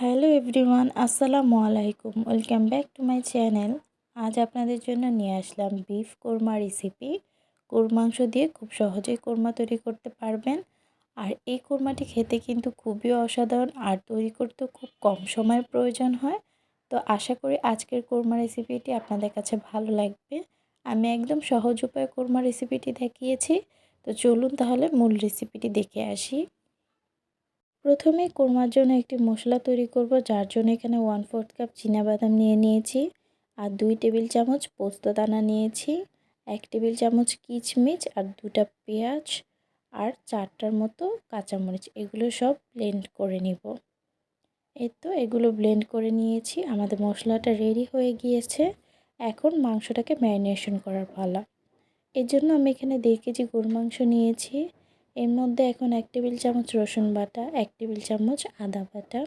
Hello everyone, আসসালামু আলাইকুম। Welcome back to my channel. আজ আপনাদের জন্য নিয়ে আসলাম বিফ কোরমা রেসিপি। গরুর মাংস দিয়ে খুব সহজেই কোরমা তৈরি করতে পারবেন। আর এই কোরমাটি খেতে কিন্তু খুবই অসাধারণ আর তৈরি করতেও খুব কম সময়ের প্রয়োজন হয়। তো আশা করি আজকের কোরমা রেসিপিটি আপনাদের কাছে ভালো লাগবে। আমি একদম সহজ উপায়ে কোরমা রেসিপিটি দেখিয়েছি। তো চলুন তাহলে মূল রেসিপিটি দেখে আসি। প্রথমে কোরমার জন্য একটি মশলা তৈরি করব, যার জন্য এখানে 1/4 কাপ চীনাবাদাম নিয়ে নিয়েছি আর 2 টেবিল চামচ পোস্ত দানা নিয়েছি, 1 টেবিল চামচ কিশমিশ আর 2টা পেঁয়াজ আর 4টার মতো কাঁচামরিচ। এগুলো সব ব্লেন্ড করে নিব। এই তো এগুলো ব্লেন্ড করে নিয়েছি। আমাদের মশলাটা রেডি হয়ে গিয়েছে। এখন মাংসটাকে ম্যারিনেশন করার পালা। এর জন্য আমি এখানে 1.5 কেজি গরুর মাংস নিয়েছি। এর মধ্যে এখন 1 টেবিল চামচ রসুন বাটা, 1 টেবিল চামচ আদা বাটা,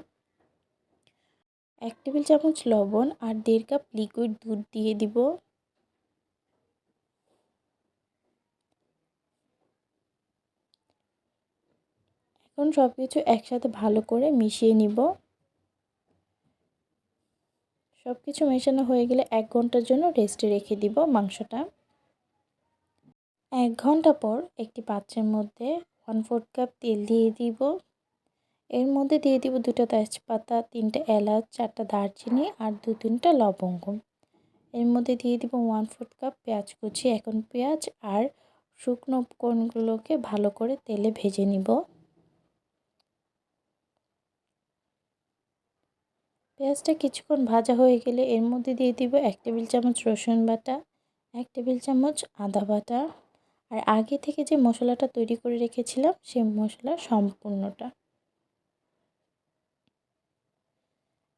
1 টেবিল চামচ লবণ আর 1.5 কাপ লিকুইড দুধ দিয়ে দিব। এখন সব কিছু একসাথে ভালো করে মিশিয়ে নিব। সব কিছু মেশানো হয়ে গেলে 1 ঘন্টার জন্য রেস্টে রেখে দিব মাংসটা। 1 ঘন্টা পর একটি পাত্রের মধ্যে 1/4 কাপ তেল দিয়ে দিব। এর মধ্যে দিয়ে দিব 2টা তেজপাতা, 3টে এলাচ, 4টা দারচিনি আর 2-3টা লবঙ্গ। এর মধ্যে দিয়ে দিব 1/4 কাপ পেঁয়াজ কুচি। এখন পেঁয়াজ আর শুকনো উপকরণগুলোকে ভালো করে তেলে ভেজে নিব। পেঁয়াজটা কিছুক্ষণ ভাজা হয়ে গেলে এর মধ্যে দিয়ে দিব 1 টেবিল চামচ রসুন বাটা, 1 টেবিল চামচ আদা বাটা আর আগে থেকে যে মশলাটা তৈরি করে রেখেছিলাম সেই মশলার সম্পূর্ণটা।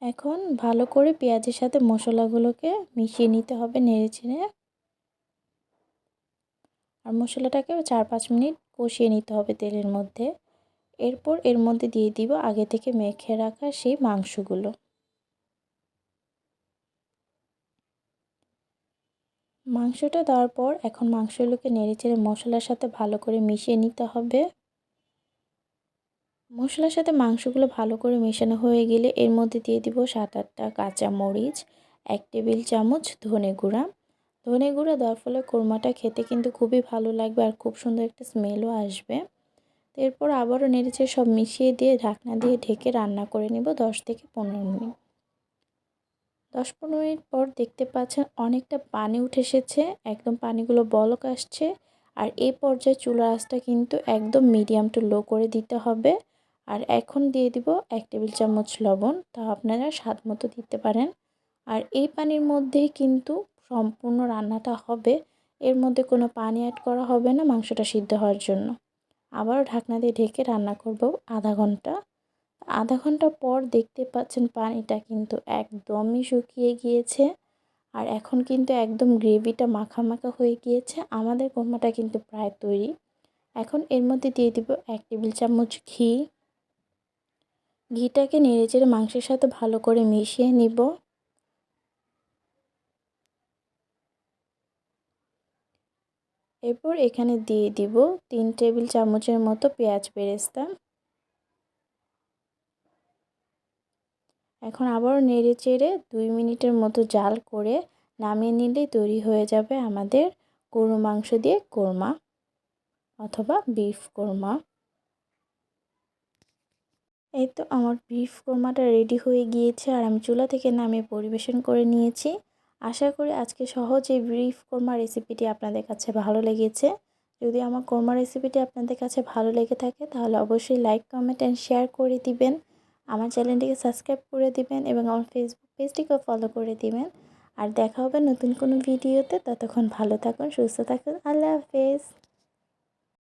এখন ভালো করে পেঁয়াজের সাথে মশলাগুলোকে মিশিয়ে নিতে হবে নেড়েচেড়ে। আর মশলাটাকে 4-5 মিনিট কষিয়ে নিতে হবে তেলের মধ্যে। এরপর এর মধ্যে দিয়ে দিব আগে থেকে মেখে রাখা সেই মাংসগুলো। মাংসটা দেওয়ার পর এখন মাংসগুলোকে নেড়েচেড়ে মশলার সাথে ভালো করে মিশিয়ে নিতে হবে। মশলার সাথে মাংসগুলো ভালো করে মেশানো হয়ে গেলে এর মধ্যে দিয়ে দিব 7-8টা কাঁচামরিচ, 1 টেবিল চামচ ধনে গুঁড়া। ধনে গুঁড়া দেওয়ার ফলে কোরমাটা খেতে কিন্তু খুবই ভালো লাগবে আর খুব সুন্দর একটা স্মেলও আসবে। এরপর আবারও নেড়েচেড়ে সব মিশিয়ে দিয়ে ঢাকনা দিয়ে ঢেকে রান্না করে নেব 10 থেকে 15 মিনিট। 10-15 মিনিট পর দেখতে পাচ্ছেন অনেকটা পানি উঠে এসেছে, একদম পানিগুলো বলক আসছে। আর এই পর্যায়ে চুলার আঁচটা কিন্তু একদম মিডিয়াম টু লো করে দিতে হবে। আর এখন দিয়ে দিব 1 টেবিল চামচ লবণ, তা আপনারা স্বাদ মতো দিতে পারেন। আর এই পানির মধ্যেই কিন্তু সম্পূর্ণ রান্নাটা হবে, এর মধ্যে কোনো পানি অ্যাড করা হবে না মাংসটা সিদ্ধ হওয়ার জন্য। আবারও ঢাকনা দিয়ে ঢেকে রান্না করব আধা ঘন্টা। আধা ঘন্টা পর দেখতে পাচ্ছেন পানিটা কিন্তু একদমই শুকিয়ে গিয়েছে আর এখন কিন্তু একদম গ্রেভিটা মাখা মাখা হয়ে গিয়েছে। আমাদের কোরমাটা কিন্তু প্রায় তৈরি। এখন এর মধ্যে দিয়ে দিব 1 টেবিল চামচ ঘি। ঘিটাকে নেড়েচেড়ে মাংসের সাথে ভালো করে মিশিয়ে নিব। এরপর এখানে দিয়ে দিব 3 টেবিল চামচের মতো পেঁয়াজ বেরেস্তা। এখন আবারও নেড়েচেড়ে 2 মিনিটের মতো জাল করে নামিয়ে নিলেই তৈরি হয়ে যাবে আমাদের গরুর মাংস দিয়ে কোরমা অথবা বিফ কোরমা। এই তো আমার বিফ কোরমাটা রেডি হয়ে গিয়েছে আর আমি চুলা থেকে নামিয়ে পরিবেশন করে নিয়েছি। আশা করি আজকে সহজ এই বিফ কোরমা রেসিপিটি আপনাদের কাছে ভালো লেগেছে। যদি আমার কোরমা রেসিপিটি আপনাদের কাছে ভালো লেগে থাকে তাহলে অবশ্যই লাইক, কমেন্ট অ্যান্ড শেয়ার করে দিবেন। আমার চ্যানেলটিকে সাবস্ক্রাইব করে দিবেন এবং আমার ফেসবুক পেজটিকেও ফলো করে দিবেন। আর দেখা হবে নতুন কোনো ভিডিওতে। ততক্ষণ ভালো থাকুন, সুস্থ থাকুন। আল্লাহ হাফেজ।